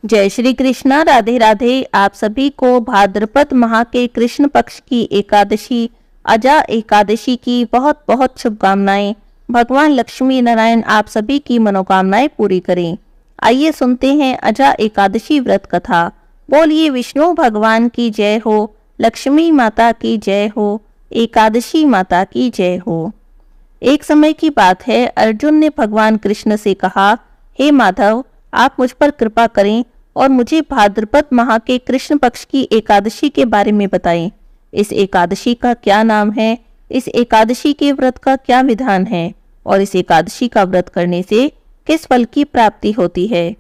जय श्री कृष्णा। राधे राधे। आप सभी को भाद्रपद माह के कृष्ण पक्ष की एकादशी अजा एकादशी की बहुत बहुत शुभकामनाएं। भगवान लक्ष्मी नारायण आप सभी की मनोकामनाएं पूरी करें। आइए सुनते हैं अजा एकादशी व्रत कथा। बोलिए विष्णु भगवान की जय हो, लक्ष्मी माता की जय हो, एकादशी माता की जय हो। एक समय की बात है, अर्जुन ने भगवान कृष्ण से कहा, हे माधव, आप मुझ पर कृपा करें और मुझे भाद्रपद माह के कृष्ण पक्ष की एकादशी के बारे में बताएं। इस एकादशी का क्या नाम है, इस एकादशी के व्रत का क्या विधान है और इस एकादशी का व्रत करने से किस फल की प्राप्ति होती है।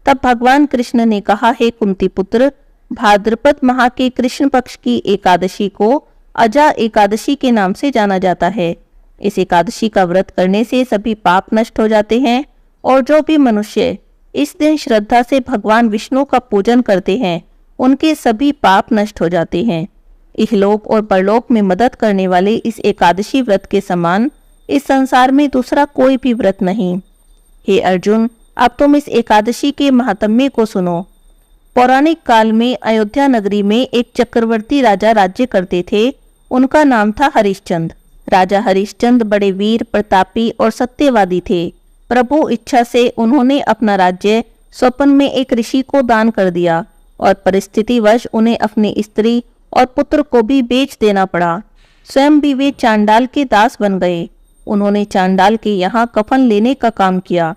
तब भगवान कृष्ण ने कहा, हे कुंती पुत्र, भाद्रपद माह के कृष्ण पक्ष की एकादशी को अजा एकादशी के नाम से जाना जाता है। इस एकादशी का व्रत करने से सभी पाप नष्ट हो जाते हैं और जो भी मनुष्य इस दिन श्रद्धा से भगवान विष्णु का पूजन करते हैं उनके सभी पाप नष्ट हो जाते हैं। इहलोक और परलोक में मदद करने वाले इस एकादशी व्रत के समान इस संसार में दूसरा कोई भी व्रत नहीं। हे अर्जुन, अब तुम इस एकादशी के महात्म्य को सुनो। पौराणिक काल में अयोध्या नगरी में एक चक्रवर्ती राजा राज्य करते थे। उनका नाम था हरिश्चंद्र। राजा हरिश्चंद्र बड़े वीर, प्रतापी और सत्यवादी थे। प्रभु इच्छा से उन्होंने अपना राज्य स्वप्न में एक ऋषि को दान कर दिया और परिस्थितिवश उन्हें अपनी स्त्री और पुत्र को भी बेच देना पड़ा। स्वयं भी वे चांडाल के दास बन गए। उन्होंने चांडाल के यहाँ कफन लेने का काम किया,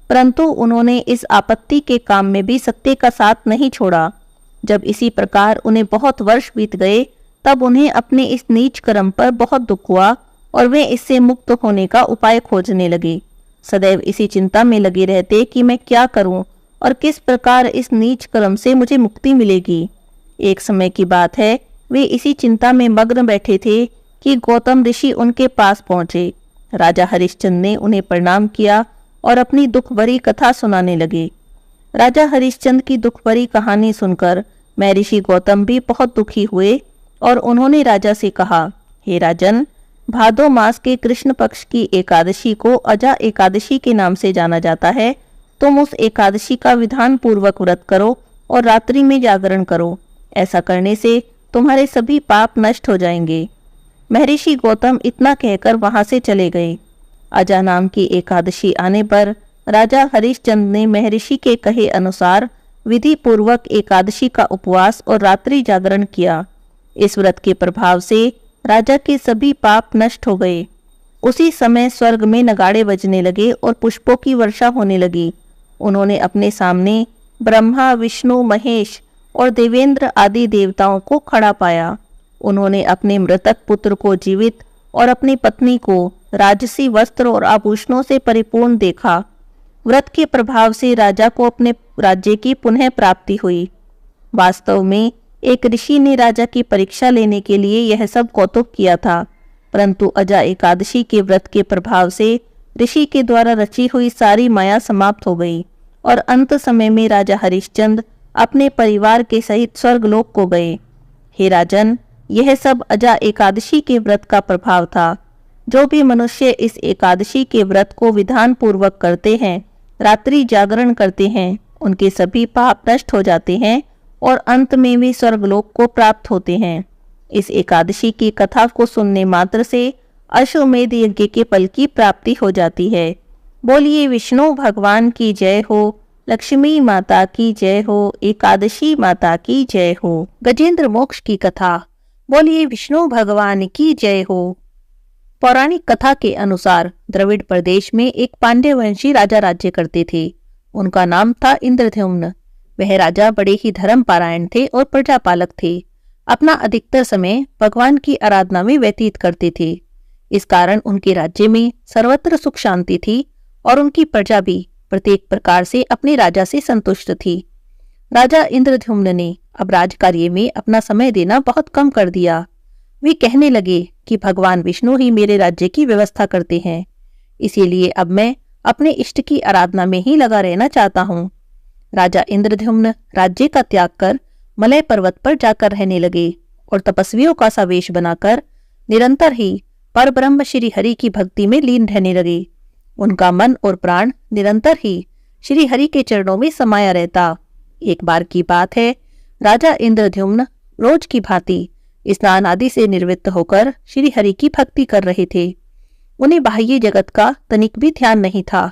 परंतु उन्होंने इस आपत्ति के काम में भी सत्य का साथ नहीं छोड़ा। जब इसी प्रकार उन्हें बहुत वर्ष बीत गए, तब उन्हें अपने इस नीच कर्म पर बहुत दुख हुआ और वे इससे मुक्त होने का उपाय खोजने लगे। सदैव इसी चिंता में लगे रहते कि मैं क्या करूं और किस प्रकार इस नीच कर्म से मुझे मुक्ति मिलेगी। एक समय की बात है, वे इसी चिंता में मग्न बैठे थे कि गौतम ऋषि उनके पास पहुंचे। राजा हरिश्चंद्र ने उन्हें प्रणाम किया और अपनी दुख भरी कथा सुनाने लगे। राजा हरिश्चंद्र की दुख भरी कहानी सुनकर महर्षि गौतम भी बहुत दुखी हुए और उन्होंने राजा से कहा, हे राजन, भादो मास के कृष्ण पक्ष की एकादशी को अजा एकादशी के नाम से जाना जाता है। तुम उस एकादशी का विधान पूर्वक व्रत करो और रात्रि में जागरण करो। ऐसा करने से तुम्हारे सभी पाप नष्ट हो जाएंगे। महर्षि गौतम इतना कहकर वहां से चले गए। अजा नाम की एकादशी आने पर राजा हरिश्चंद्र ने महर्षि के कहे अनुसार विधि पूर्वक एकादशी का उपवास और रात्रि जागरण किया। इस व्रत के प्रभाव से राजा के सभी पाप नष्ट हो गए। उसी समय स्वर्ग में नगाड़े बजने लगे और पुष्पों की वर्षा होने लगी। उन्होंने अपने सामने ब्रह्मा, विष्णु, महेश और देवेंद्र आदि देवताओं को खड़ा पाया। उन्होंने अपने मृतक पुत्र को जीवित और अपनी पत्नी को राजसी वस्त्र और आभूषणों से परिपूर्ण देखा। व्रत के प्रभाव से राजा को अपने राज्य की पुनः प्राप्ति हुई। वास्तव में एक ऋषि ने राजा की परीक्षा लेने के लिए यह सब कौतुक किया था, परंतु अजा एकादशी के व्रत के प्रभाव से ऋषि के द्वारा रची हुई सारी माया समाप्त हो गई और अंत समय में राजा हरिश्चंद्र अपने परिवार के सहित स्वर्गलोक को गए। हे राजन, यह सब अजा एकादशी के व्रत का प्रभाव था। जो भी मनुष्य इस एकादशी के व्रत को विधान पूर्वक करते हैं, रात्रि जागरण करते हैं, उनके सभी पाप नष्ट हो जाते हैं और अंत में वे स्वर्गलोक को प्राप्त होते हैं। इस एकादशी की कथा को सुनने मात्र से अश्वमेध यज्ञ के फल की प्राप्ति हो जाती है। बोलिए विष्णु भगवान की जय हो, लक्ष्मी माता की जय हो, एकादशी माता की जय हो। गजेंद्र मोक्ष की कथा। बोलिए विष्णु भगवान की जय हो। पौराणिक कथा के अनुसार द्रविड़ प्रदेश में एक पांड्य वंशी राजा राज्य करते थे। उनका नाम था इंद्रद्युम्न। वह राजा बड़े ही धर्मपरायण थे और प्रजापालक थे। अपना अधिकतर समय भगवान की आराधना में व्यतीत करते थे। इस कारण उनके राज्य में सर्वत्र सुख शांति थी और उनकी प्रजा भी प्रत्येक प्रकार से अपने राजा से संतुष्ट थी। राजा इंद्रद्युम्न ने अब राजकार्य में अपना समय देना बहुत कम कर दिया। वे कहने लगे कि भगवान विष्णु ही मेरे राज्य की व्यवस्था करते हैं, इसीलिए अब मैं अपने इष्ट की आराधना में ही लगा रहना चाहता हूँ। राजा इंद्रद्युम्न राज्य का त्याग कर मलय पर्वत पर जाकर रहने लगे और तपस्वियों का सा वेश बनाकर निरंतर ही परब्रह्म श्री हरि की भक्ति में लीन रहने लगे। उनका मन और प्राण निरंतर ही श्री हरि के चरणों में समाया रहता। एक बार की बात है, राजा इंद्रद्युम्न रोज की भांति स्नान आदि से निवृत्त होकर श्री हरि की भक्ति कर रहे थे। उन्हें बाह्य जगत का तनिक भी ध्यान नहीं था।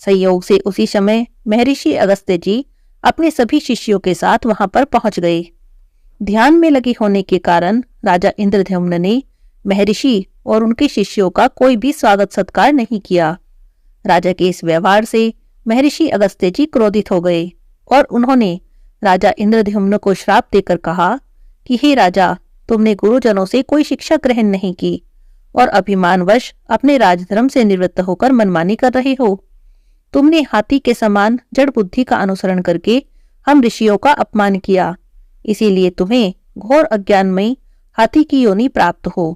संयोग से उसी समय महर्षि अगस्त्य जी अपने सभी शिष्यों के साथ वहां पर पहुंच गए। ध्यान में लगे होने के कारण राजा इंद्रद्युम्न ने महर्षि और उनके शिष्यों का कोई भी स्वागत सत्कार नहीं किया। राजा के इस व्यवहार से महर्षि अगस्त्य जी क्रोधित हो गए और उन्होंने राजा इंद्रद्युम्न को श्राप देकर कहा कि हे राजा, तुमने गुरुजनों से कोई शिक्षा ग्रहण नहीं की और अभिमानवश अपने राजधर्म से निवृत्त होकर मनमानी कर रहे हो। तुमने हाथी के समान जड़ बुद्धि का अनुसरण करके हम ऋषियों का अपमान किया, इसीलिए तुम्हें घोर अज्ञानमयी हाथी की योनि प्राप्त हो।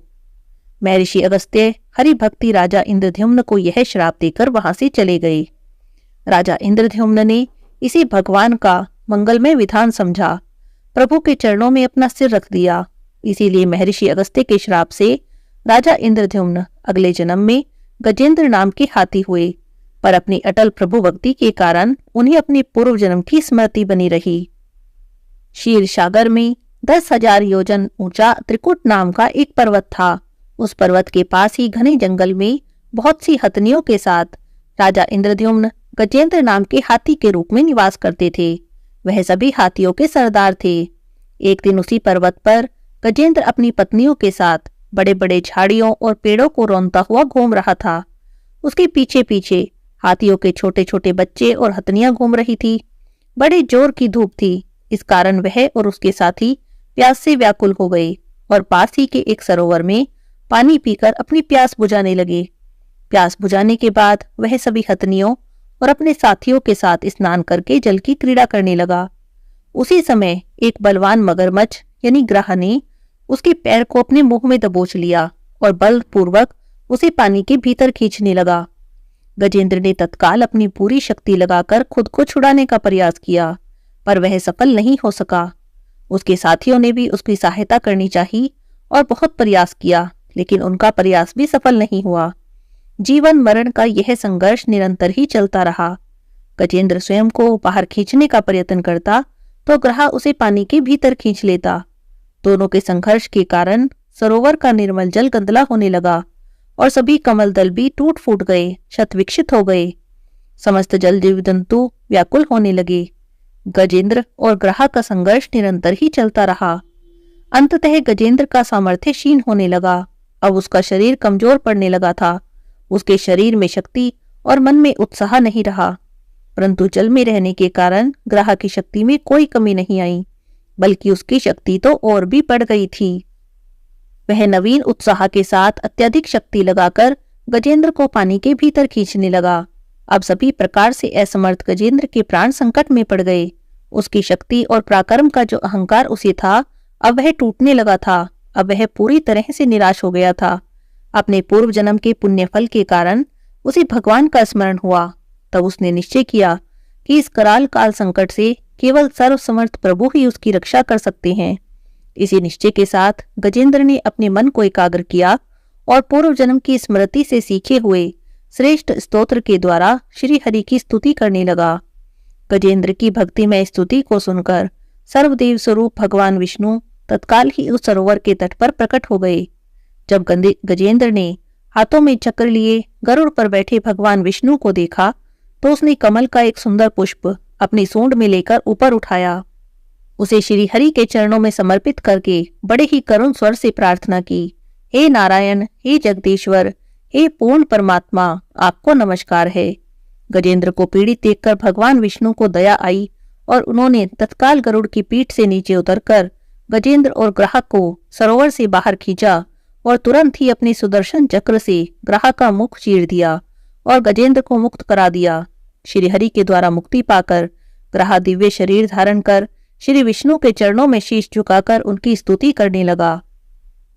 महर्षि अगस्त्य हरि भक्ति राजा इंद्रद्युम्न को यह श्राप देकर वहां से चले गए। राजा इंद्रद्युम्न ने इसे भगवान का मंगलमय विधान समझा, प्रभु के चरणों में अपना सिर रख दिया। इसीलिए महर्षि अगस्त्य के श्राप से राजा इंद्रद्युम्न अगले जन्म में गजेंद्र नाम के हाथी हुए, पर अपनी अटल प्रभु भक्ति के कारण उन्हें अपने पूर्व जन्म की स्मृति बनी रही। क्षीर सागर में 10,000 योजन ऊंचा त्रिकुट नाम का एक पर्वत था। उस पर्वत के पास ही घने जंगल में बहुत सी हथनियों के साथ राजा इंद्रद्युम्न गजेंद्र नाम के हाथी के रूप में निवास करते थे। वह सभी हाथियों के सरदार थे। एक दिन उसी पर्वत पर गजेंद्र अपनी पत्नियों के साथ बड़े बड़े झाड़ियों और पेड़ों को रौंदता हुआ घूम रहा था। उसके पीछे पीछे हाथियों के छोटे छोटे बच्चे और हथनियां घूम रही थी। बड़े जोर की धूप थी, इस कारण वह और उसके साथी प्यास से व्याकुल हो गए और पास ही के एक सरोवर में पानी पीकर अपनी प्यास बुझाने लगे। प्यास बुझाने के बाद वह सभी हथनियों और अपने साथियों के साथ स्नान करके जल की क्रीड़ा करने लगा। उसी समय एक बलवान मगरमच्छ यानी ग्राह ने उसके पैर को अपने मुंह में दबोच लिया और बलपूर्वक उसे पानी के भीतर खींचने लगा। गजेंद्र ने तत्काल अपनी पूरी शक्ति लगाकर खुद को छुड़ाने का प्रयास किया, पर वह सफल नहीं हो सका। उसके साथियों ने भी उसकी सहायता करनी चाहिए और बहुत प्रयास किया, लेकिन उनका प्रयास भी सफल नहीं हुआ। जीवन मरण का यह संघर्ष निरंतर ही चलता रहा। गजेंद्र स्वयं को बाहर खींचने का प्रयत्न करता तो ग्राह उसे पानी के भीतर खींच लेता। दोनों के संघर्ष के कारण सरोवर का निर्मल जल गंदला होने लगा और सभी कमल दल भी टूट फूट गए, शत विक्षित हो गए। समस्त जल जीव जंतु व्याकुल होने लगे। गजेंद्र और ग्राह का संघर्ष निरंतर ही चलता रहा। अंततः गजेंद्र का सामर्थ्य क्षीण होने लगा। अब उसका शरीर कमजोर पड़ने लगा था। उसके शरीर में शक्ति और मन में उत्साह नहीं रहा, परंतु जल में रहने के कारण ग्राह की शक्ति में कोई कमी नहीं आई, बल्कि उसकी शक्ति तो और भी बढ़ गई थी। वह नवीन उत्साह के साथ अत्यधिक शक्ति लगाकर गजेंद्र को पानी के भीतर खींचने लगा। अब सभी प्रकार से असमर्थ गजेंद्र के प्राण संकट में पड़ गए। उसकी शक्ति और पराक्रम का जो अहंकार उसे था, अब वह टूटने लगा था। अब वह पूरी तरह से निराश हो गया था। अपने पूर्व जन्म के पुण्य फल के कारण उसे भगवान का स्मरण हुआ। तब उसने निश्चय किया कि इस कराल काल संकट से केवल सर्वसमर्थ प्रभु ही उसकी रक्षा कर सकते हैं। इसी निश्चय के साथ गजेंद्र ने अपने मन को एकाग्र किया और पूर्व जन्म की स्मृति से सीखे हुए श्रेष्ठ स्तोत्र के द्वारा श्री हरि की स्तुति करने लगा। गजेंद्र की भक्तिमय स्तुति को सुनकर सर्वदेव स्वरूप भगवान विष्णु तत्काल ही उस सरोवर के तट पर प्रकट हो गए। जब गजेंद्र ने हाथों में चक्र लिए गरुड़ पर बैठे भगवान विष्णु को देखा तो उसने कमल का एक सुंदर पुष्प अपनी सूंड में लेकर ऊपर उठाया। उसे श्री हरि के चरणों में समर्पित करके बड़े ही करुण स्वर से प्रार्थना की, हे नारायण, हे जगदीश्वर, हे पूर्ण परमात्मा, आपको नमस्कार है। गजेंद्र को पीड़ित देखकर भगवान विष्णु को दया आई और उन्होंने तत्काल गरुड़ की पीठ से नीचे उतरकर गजेंद्र और ग्राह को सरोवर से बाहर खींचा और तुरंत ही अपने सुदर्शन चक्र से ग्राह का मुख चीर दिया और गजेंद्र को मुक्त करा दिया। श्री हरि के द्वारा मुक्ति पाकर ग्राह दिव्य शरीर धारण कर श्री विष्णु के चरणों में शीश झुकाकर उनकी स्तुति करने लगा।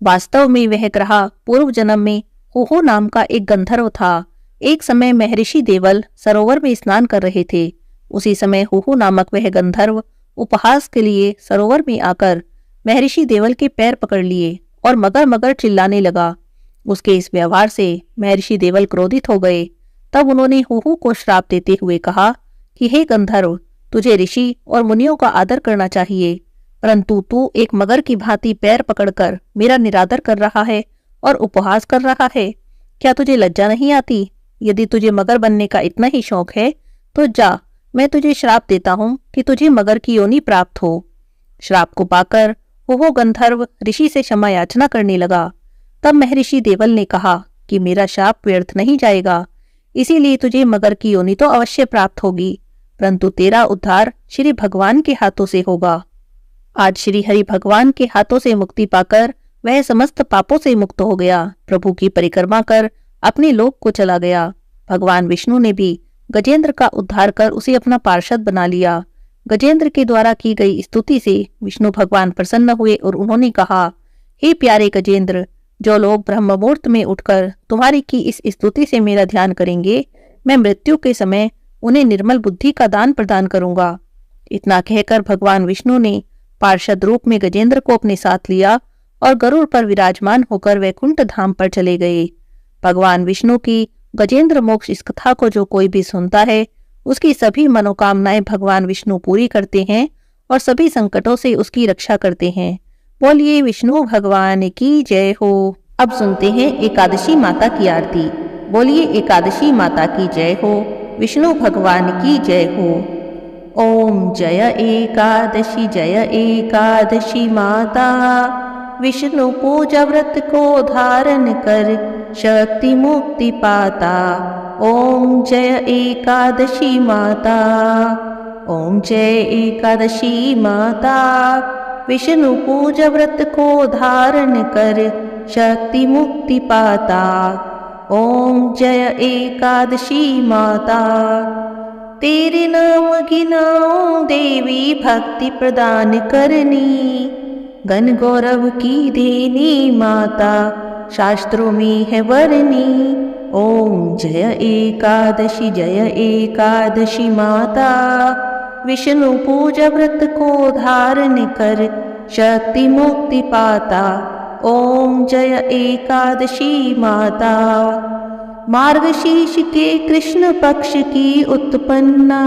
वास्तव में वह ग्राह पूर्व जन्म में हुहु नाम का एक गंधर्व था। एक समय महर्षि देवल सरोवर में स्नान कर रहे थे। उसी समय हुहु नामक वह गंधर्व उपहास के लिए सरोवर में आकर महर्षि देवल के पैर पकड़ लिए और मगर मगर चिल्लाने लगा। उसके इस व्यवहार से महर्षि देवल क्रोधित हो गए। तब उन्होंने हुहु को श्राप देते हुए कहा कि हे गंधर्व, तुझे ऋषि और मुनियों का आदर करना चाहिए, परंतु तू एक मगर की भांति पैर पकड़कर मेरा निरादर कर रहा है और उपहास कर रहा है। क्या तुझे लज्जा नहीं आती? यदि तुझे मगर बनने का इतना ही शौक है तो जा, मैं तुझे श्राप देता हूँ कि तुझे मगर की योनि प्राप्त हो। श्राप को पाकर वो गंधर्व ऋषि से क्षमा याचना करने लगा। तब महर्षि देवल ने कहा कि मेरा शाप व्यर्थ नहीं जाएगा, इसीलिए तुझे मगर की योनि तो अवश्य प्राप्त होगी, परंतु तेरा उद्धार श्री भगवान के हाथों से होगा। आज श्री हरि भगवान के हाथों से मुक्ति पाकर वह समस्त पापों से मुक्त हो गया। प्रभु की परिक्रमा कर अपने लोक को चला गया। भगवान विष्णु ने भी गजेंद्र का उद्धार कर उसे अपना पार्षद बना लिया। गजेंद्र के द्वारा की गई स्तुति से विष्णु भगवान प्रसन्न हुए और उन्होंने कहा, हे प्यारे गजेंद्र, जो लोग ब्रह्म मुहूर्त में उठकर तुम्हारी की इस स्तुति से मेरा ध्यान करेंगे, मैं मृत्यु के समय उन्हें निर्मल बुद्धि का दान प्रदान करूंगा। इतना कहकर भगवान विष्णु ने पार्षद रूप में गजेंद्र को अपने साथ लिया और गरुड़ पर विराजमान होकर वैकुंठ धाम पर चले गए। भगवान विष्णु की गजेंद्र मोक्ष इस कथा को जो कोई भी सुनता है, उसकी सभी मनोकामनाएं भगवान विष्णु पूरी करते हैं और सभी संकटों से उसकी रक्षा करते हैं। बोलिए विष्णु भगवान की जय हो। अब सुनते हैं एकादशी माता की आरती। बोलिए एकादशी माता की जय हो, विष्णु भगवान की जय हो। ओम जय एकादशी माता, विष्णु पूजा व्रत को धारण कर शक्ति मुक्ति पाता। ओम जय एकादशी माता, ओम जय एकादशी माता, विष्णु पूजा व्रत को धारण कर शक्ति मुक्ति पाता। ओम जय एकादशी माता, तेरे नाम गिनाऊं देवी भक्ति प्रदान करनी, गण गौरव की देनी माता शास्त्रों में है वर्णी। ओम जय एकादशी माता, विष्णु पूजा व्रत को धारण कर शक्ति मुक्ति पाता। ओम जय एकादशी माता, मार्गशीर्ष के कृष्ण पक्ष की उत्पन्ना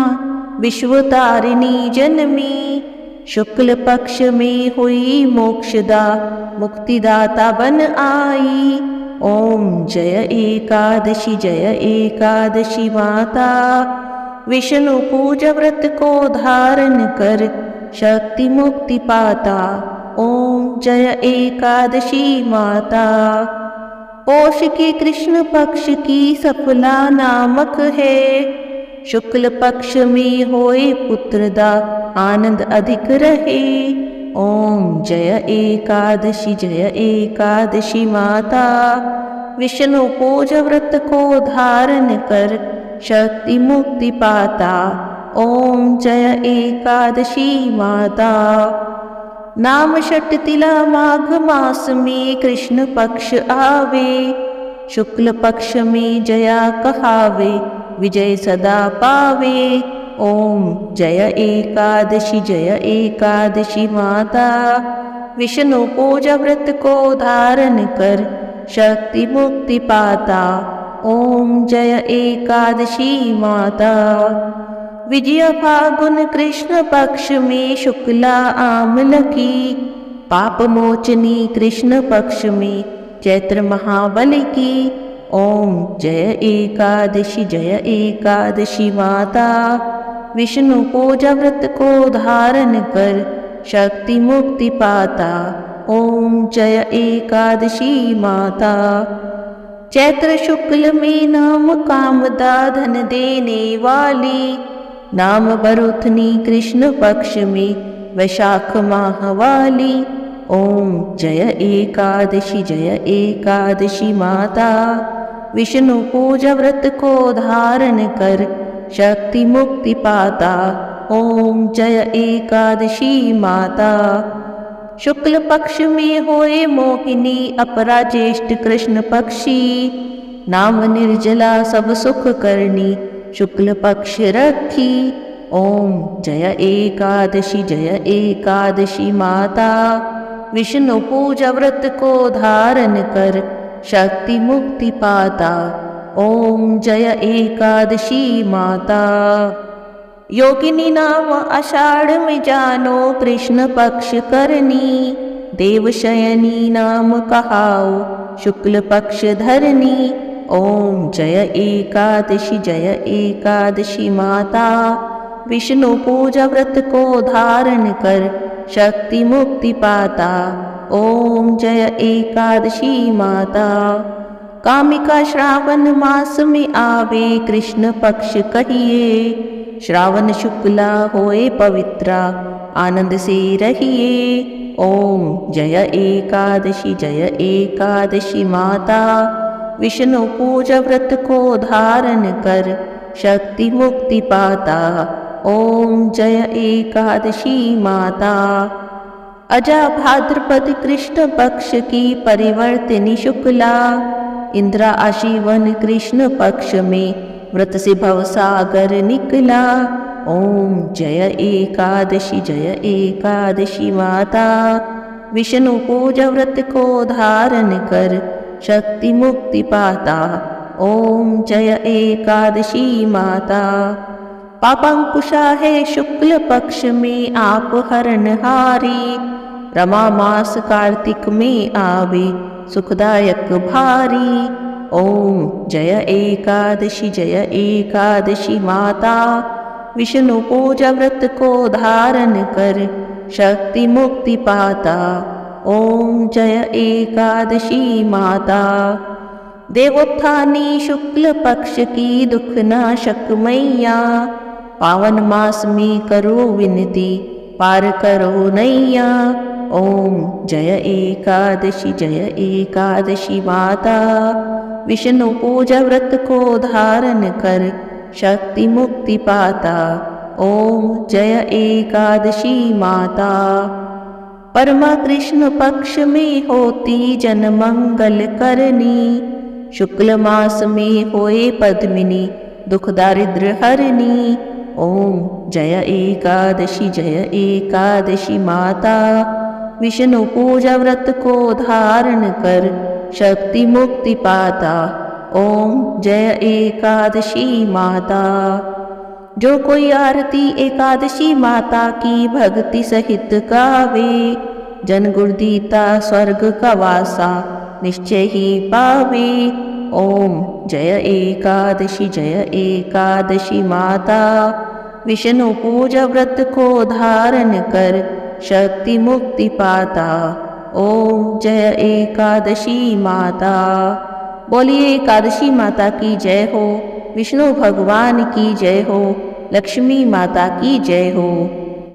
विश्व तारिणी जनमी, शुक्ल पक्ष में हुई मोक्षदा मुक्तिदाता बन आई। ओम जय एकादशी माता, विष्णु पूजा व्रत को धारण कर शक्ति मुक्ति पाता। ओम जय एकादशी माता, पौष के कृष्ण पक्ष की सफला नामक है, शुक्ल पक्ष में होए पुत्रदा आनंद अधिक रहे। ओम जय एकादशी माता, विष्णु पूजा व्रत को धारण कर शक्ति मुक्ति पाता। ओम जय एकादशी माता, नाम षट तिला माघ मास में कृष्ण पक्ष आवे, शुक्ल पक्ष में जया कहावे विजय सदा पावे। ओम जय एकादशी माता, विष्णु पूजा व्रत को धारण कर शक्ति मुक्ति पाता। ओम जय एकादशी माता, विजय फागुन कृष्ण पक्ष में शुक्ला आमल की, पाप मोचनी कृष्ण पक्ष में चैत्र महाबल की। ओम जय एकादशी माता, विष्णु पूजा व्रत को धारण कर शक्ति मुक्ति पाता। ओम जय एकादशी माता, चैत्र शुक्ल में नाम कामदा धन देने वाली, नाम बरुथनी कृष्ण पक्ष में वैशाख माह वाली। ओम जय एकादशी माता, विष्णु पूजा व्रत को धारण कर शक्ति मुक्ति पाता। ओम जय एकादशी माता, शुक्ल पक्ष में होए मोहिनी अपरा ज्येष्ठ कृष्ण पक्षी, नाम निर्जला सब सुख करनी शुक्ल पक्ष रखी। ओम जय एकादशी माता, विष्णु पूजा व्रत को धारण कर शक्ति मुक्ति पाता। ओम जय एकादशी माता। योगिनी नाम आषाढ़ में जानो कृष्ण पक्ष करनी, देवशयनी नाम कहाओ शुक्ल पक्ष धरनी। ओम जय एकादशी माता, विष्णु पूजा व्रत को धारण कर शक्ति मुक्ति पाता। ओम जय एकादशी माता। कामिका श्रावण मास में आवे कृष्ण पक्ष कहिए, श्रावण शुक्ला होए पवित्रा आनंद से रहिए। ओम जय एकादशी माता, विष्णु पूजा व्रत को धारण कर शक्ति मुक्ति पाता। ओम जय एकादशी माता। अजा भाद्रपद कृष्ण पक्ष की परिवर्तिनी शुक्ला, इंद्रा आशीवन कृष्ण पक्ष में व्रत से भवसागर निकला। ओम जय एकादशी माता, विष्णु पूजा व्रत को धारण कर शक्ति मुक्ति पाता। ओम जय एकादशी माता। पापांकुशा है शुक्ल पक्ष में आप हरणहारी, रमा मास कार्तिक में आवे सुखदायक भारी। ओम जय एकादशी माता, विष्णु पूजा व्रत को धारण कर शक्ति मुक्ति पाता। ओम जय एकादशी माता। देवोत्थानी शुक्ल पक्ष की दुख नाशक मैया, पावन मास में करो विनती पार करो नैया। ओम जय एकादशी माता, विष्णु पूजा व्रत को धारण कर शक्ति मुक्ति पाता। ओम जय एकादशी माता। परमा कृष्ण पक्ष में होती जन मंगल करनी, शुक्ल मास में होए पद्मिनी दुख दारिद्र हरनी। ओम जय एकादशी माता, विष्णु पूजा व्रत को धारण कर शक्ति मुक्ति पाता। ओम जय एकादशी माता। जो कोई आरती एकादशी माता की भक्ति सहित गावे, जन गुरुदीता स्वर्ग का वासा निश्चय ही पावे। ओम जय एकादशी माता, विष्णु पूजा व्रत को धारण कर शक्ति मुक्ति पाता। ओम जय एकादशी माता। बोलिए एकादशी माता की जय हो, विष्णु भगवान की जय हो, लक्ष्मी माता की जय हो।